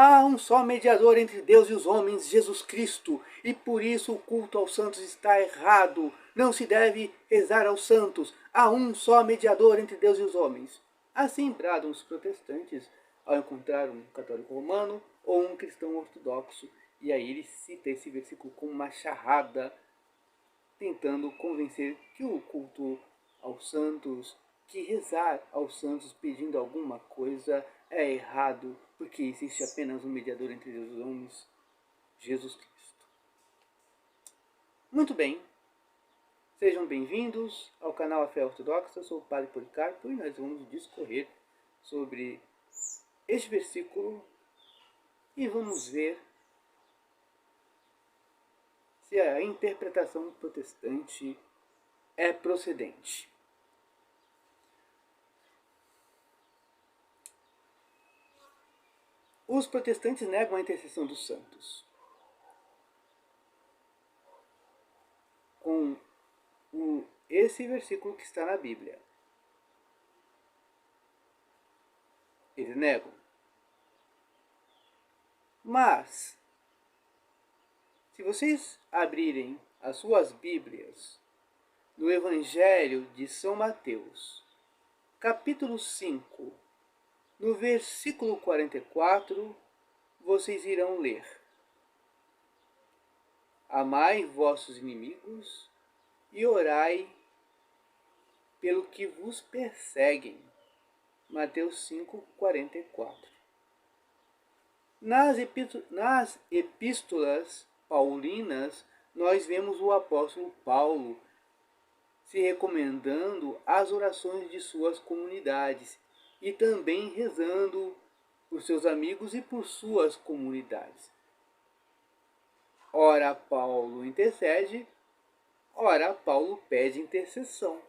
Há um só mediador entre Deus e os homens, Jesus Cristo, e por isso o culto aos santos está errado. Não se deve rezar aos santos. Há um só mediador entre Deus e os homens. Assim bradam os protestantes ao encontrar um católico romano ou um cristão ortodoxo. E aí ele cita esse versículo como uma charrada, tentando convencer que o culto aos santos, que rezar aos santos pedindo alguma coisa é errado, porque existe apenas um mediador entre Deus e os homens, Jesus Cristo. Muito bem, sejam bem-vindos ao canal A Fé Ortodoxa. Eu sou o Padre Policarpo e nós vamos discorrer sobre este versículo e vamos ver se a interpretação protestante é procedente. Os protestantes negam a intercessão dos santos. Com esse versículo que está na Bíblia. Eles negam. Mas, se vocês abrirem as suas Bíblias no Evangelho de São Mateus, capítulo 5, no versículo 44, vocês irão ler: amai vossos inimigos e orai pelo que vos perseguem. Mateus 5, 44. Nas epístolas paulinas, nós vemos o apóstolo Paulo se recomendando às orações de suas comunidades e também rezando por seus amigos e por suas comunidades. Ora Paulo intercede, ora Paulo pede intercessão.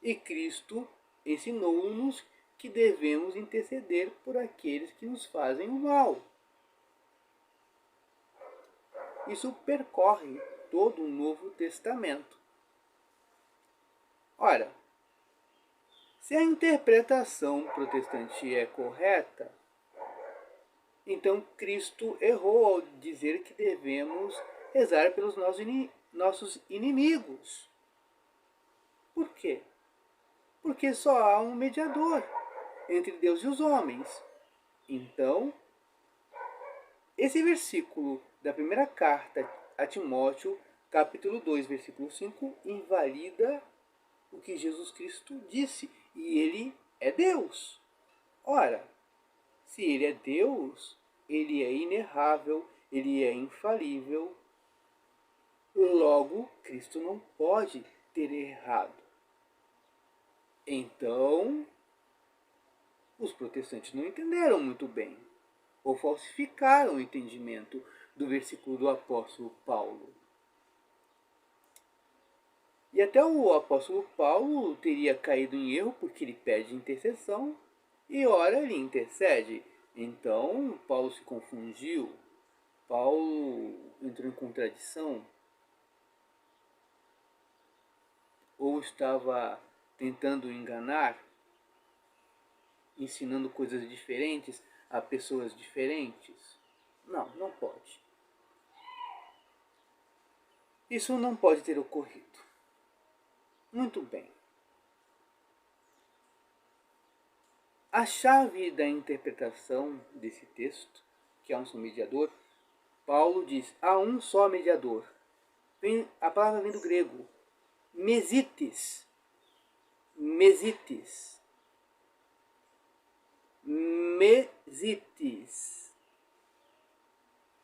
E Cristo ensinou-nos que devemos interceder por aqueles que nos fazem o mal. Isso percorre todo o Novo Testamento. Ora, se a interpretação protestante é correta, então Cristo errou ao dizer que devemos rezar pelos nossos inimigos. Por quê? Porque só há um mediador entre Deus e os homens. Então, esse versículo da primeira carta a Timóteo, capítulo 2, versículo 5, invalida o que Jesus Cristo disse. E ele é Deus. Ora, se ele é Deus, ele é inerrável, ele é infalível. Logo, Cristo não pode ter errado. Então, os protestantes não entenderam muito bem, ou falsificaram o entendimento do versículo do apóstolo Paulo. E até o apóstolo Paulo teria caído em erro porque ele pede intercessão e ora ele intercede. Então, Paulo se confundiu, Paulo entrou em contradição, ou estava tentando enganar, ensinando coisas diferentes a pessoas diferentes. Não, não pode. Isso não pode ter ocorrido. Muito bem. A chave da interpretação desse texto, que é um só mediador, Paulo diz: há um só mediador. A palavra vem do grego, mesites. Mesites. Mesites.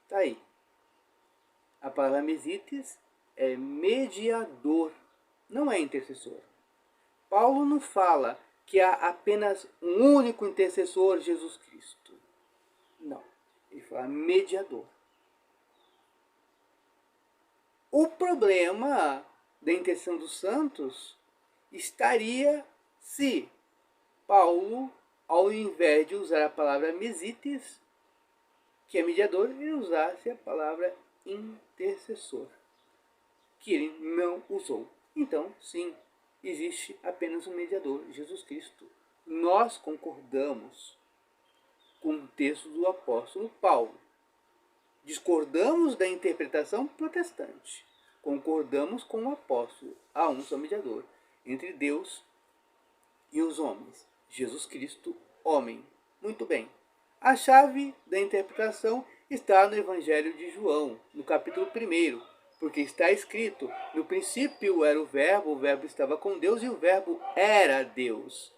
Tá aí. A palavra mesites é mediador, não é intercessor. Paulo não fala que há apenas um único intercessor, Jesus Cristo. Não. Ele fala mediador. O problema da intercessão dos santos estaria se Paulo, ao invés de usar a palavra mesites, que é mediador, ele usasse a palavra intercessor, que ele não usou. Então, sim, existe apenas um mediador, Jesus Cristo. Nós concordamos. com o texto do apóstolo Paulo. Discordamos da interpretação protestante. Concordamos com o apóstolo. Há um só mediador entre Deus e os homens. Jesus Cristo, homem. Muito bem. A chave da interpretação está no Evangelho de João, no capítulo 1, porque está escrito: no princípio era o Verbo estava com Deus e o Verbo era Deus.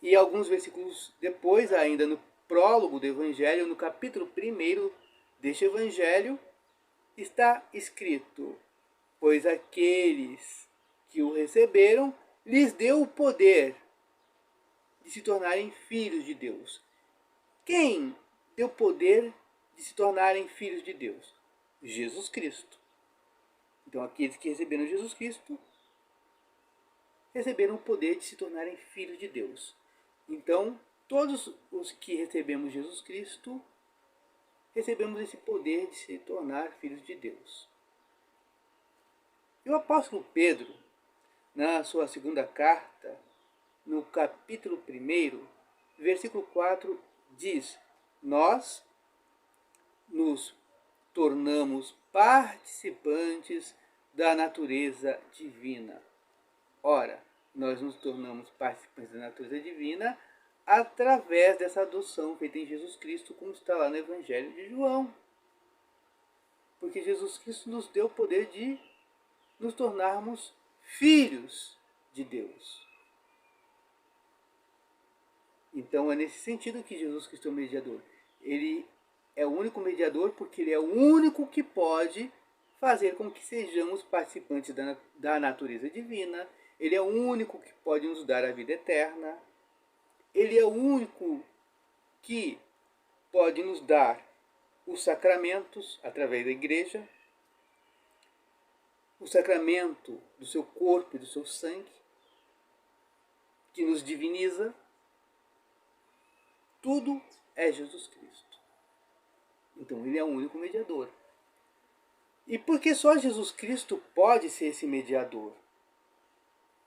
E alguns versículos depois, ainda no prólogo do Evangelho, no capítulo 1 deste Evangelho, está escrito: pois aqueles que o receberam, lhes deu o poder de se tornarem filhos de Deus. Quem deu poder de se tornarem filhos de Deus? Jesus Cristo. Então, aqueles que receberam Jesus Cristo receberam o poder de se tornarem filhos de Deus. Então, todos os que recebemos Jesus Cristo, recebemos esse poder de se tornar filhos de Deus. E o apóstolo Pedro, na sua segunda carta, no capítulo 1, versículo 4, diz: nós nos tornamos participantes da natureza divina. Ora, nós nos tornamos participantes da natureza divina através dessa adoção feita em Jesus Cristo, como está lá no Evangelho de João. Porque Jesus Cristo nos deu o poder de nos tornarmos filhos de Deus. Então é nesse sentido que Jesus Cristo é o mediador. Ele é o único mediador porque ele é o único que pode fazer com que sejamos participantes da natureza divina. Ele é o único que pode nos dar a vida eterna. Ele é o único que pode nos dar os sacramentos através da igreja, o sacramento do seu corpo e do seu sangue, que nos diviniza. Tudo é Jesus Cristo. Então ele é o único mediador. E por que só Jesus Cristo pode ser esse mediador?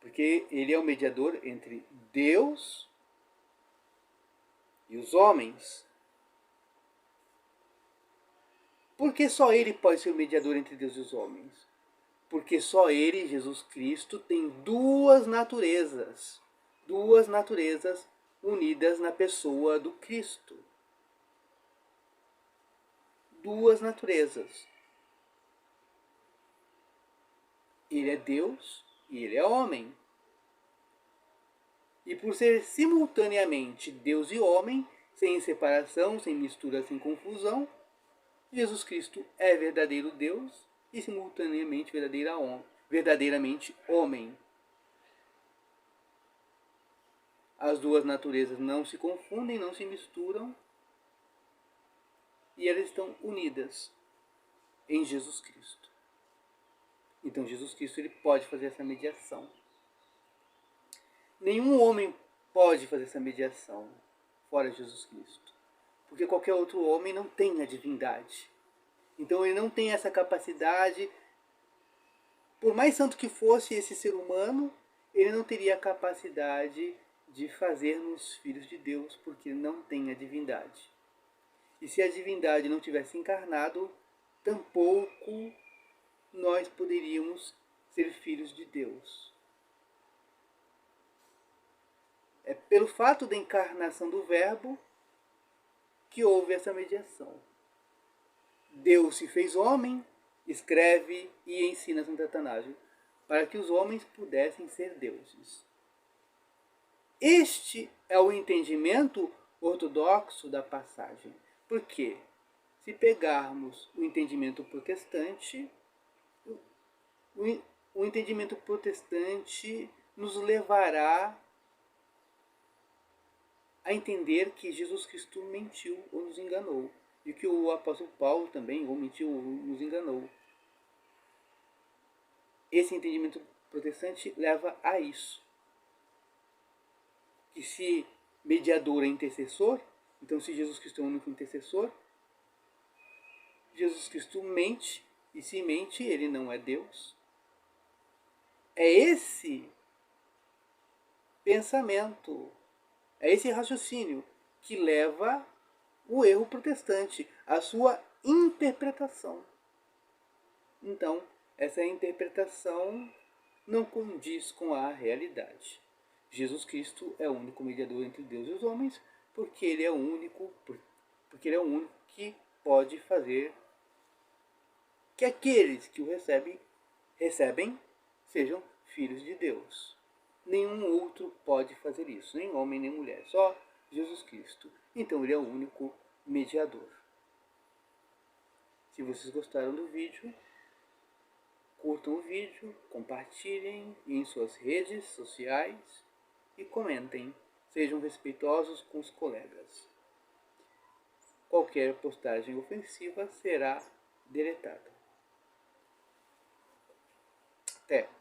Porque ele é o mediador entre Deus e os homens. Por que só ele pode ser o mediador entre Deus e os homens? Porque só ele, Jesus Cristo, tem duas naturezas unidas na pessoa do Cristo. Duas naturezas. Ele é Deus e ele é homem. E por ser simultaneamente Deus e homem, sem separação, sem mistura, sem confusão, Jesus Cristo é verdadeiro Deus e simultaneamente verdadeiramente homem. As duas naturezas não se confundem, não se misturam, e elas estão unidas em Jesus Cristo. Então Jesus Cristo ele pode fazer essa mediação. Nenhum homem pode fazer essa mediação fora Jesus Cristo. Porque qualquer outro homem não tem a divindade. Então ele não tem essa capacidade. Por mais santo que fosse esse ser humano, ele não teria a capacidade de fazer-nos filhos de Deus, porque não tem a divindade. E se a divindade não tivesse encarnado, tampouco nós poderíamos ser filhos de Deus. É pelo fato da encarnação do Verbo que houve essa mediação. Deus se fez homem, escreve e ensina Santo Atanásio, para que os homens pudessem ser deuses. Este é o entendimento ortodoxo da passagem. Por quê? Se pegarmos o entendimento protestante, o entendimento protestante nos levará a entender que Jesus Cristo mentiu ou nos enganou. E que o apóstolo Paulo também ou mentiu ou nos enganou. Esse entendimento protestante leva a isso. Que se mediador é intercessor, então se Jesus Cristo é o único intercessor, Jesus Cristo mente, e se mente, ele não é Deus. É esse pensamento, é esse raciocínio que leva o erro protestante, a sua interpretação. Então, essa interpretação não condiz com a realidade. Jesus Cristo é o único mediador entre Deus e os homens, porque ele é o único, que pode fazer que aqueles que o recebem sejam filhos de Deus. Nenhum outro pode fazer isso, nem homem nem mulher, só Jesus Cristo. Então ele é o único mediador. Se vocês gostaram do vídeo, curtam o vídeo, compartilhem em suas redes sociais e comentem. Sejam respeitosos com os colegas. Qualquer postagem ofensiva será deletada. Até!